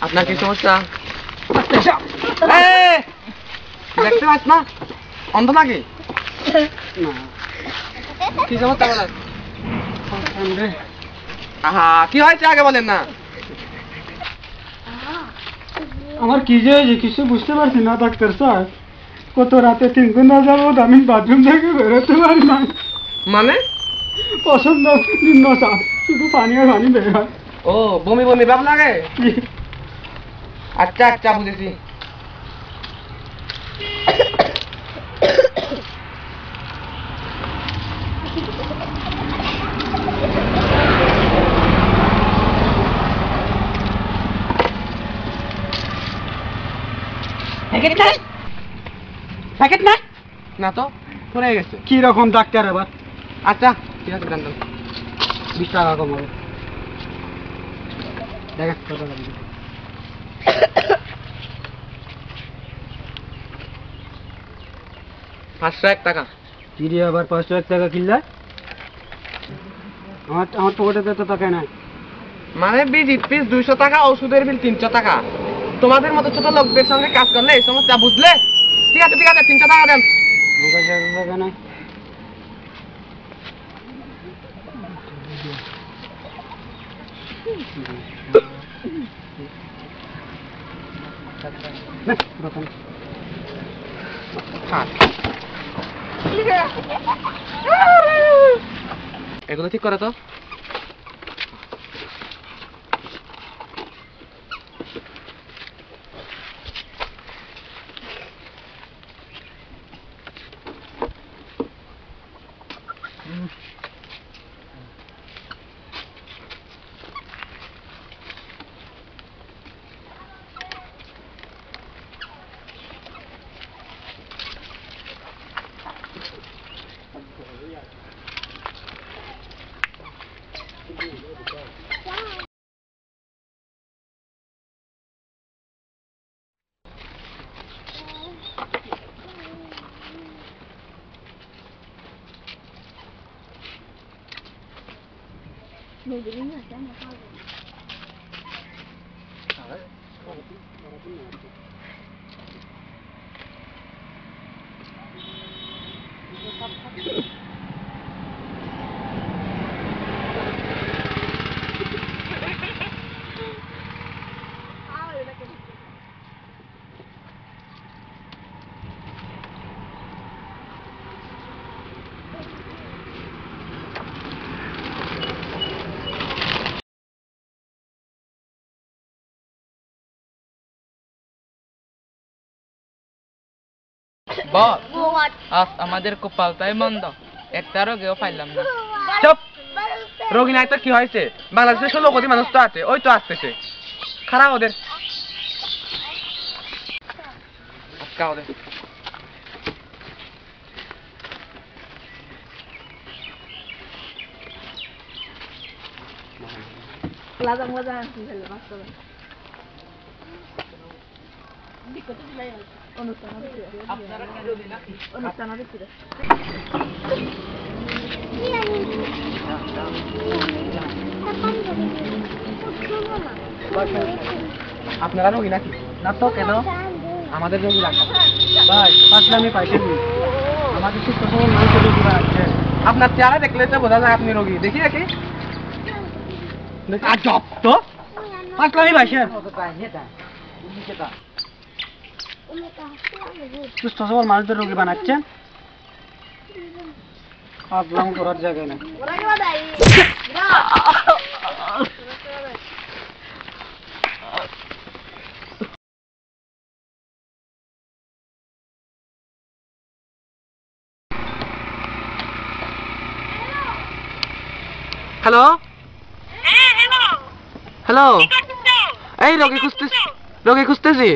আপনার কি সমস্যা? দেখতে পাস না অন্ধ নাকি? কি সমস্যা বলেন? আহা কি হয়েছে আগে বলেন না। আমার কি যে কিছু বুঝতে পারছি না ডাক্তার স্যার। কত রাতে 3 দিন না যাবো আমি বাথরুম থেকে বেরোতে পারি না। মানে? পছন্দ নিম্ন চাপ, শুধু পানি আর পানি বের হয়। ও বমি বমি ভাব লাগে? আচ্ছা আচ্ছা বুঝেছি। প্যাকেট নাই না তো পড়ে গেছে। কি রকম ডাক্তার আবার? আচ্ছা ঠিক আছে জানতাম। 20 টাকা কম হবে। দেখ কত লাগবে। 501 টাকা। কি রে আবার 501 টাকা কিনলা? আমার পকেটে তো টাকা নাই। মানে ভিজিট ফিস 200 টাকা, ওষুধের বিল 300 টাকা। তোমাদের মতো ছোট লোকদের সঙ্গে কাজ করলে এই সমস্যা বুঝলে? ঠিক আছে 300 টাকা দেন। আমার কাছে টাকা নাই। এগুলো ঠিক করে তো। বস আজ আমাদের কপালটাই মন্দ, একটা রোগেও পাইলাম না। চুপ। রোগী নাই তো কি হয়েছে? বাংলাদেশে 16 কোটি মানুষ তো আছে, ওই তো আসতেছে। খারাপ ওদের। আজকা ওদের। লাজাং লাজাং আসি ফেলে মাস্টার বিকট দিলাই অনুষ্ঠানের ভিতরে আপনারা কি রোগী নাকি? অনুষ্ঠানের ভিতরে আপনারা রোগী নাকি? না তো কেন? আমাদের রোগী রাখা। ভাই পাঁচলামি পাইছেন। আমাদের সুস্থ সবল মানুষের রোগী আছে। আপনার চেহারা দেখলে তো বোঝা যায় আপনি রোগী। দেখি দেখি। আজব তো পাঁচলামি পাইছেন। সুস্থ সবল মানুষদের রোগী বানাচ্ছেন। পাগলাম করার জায়গায় না। হ্যালো হ্যালো, এই রোগী খুঁজতেছি, রোগী খুঁজতেছি।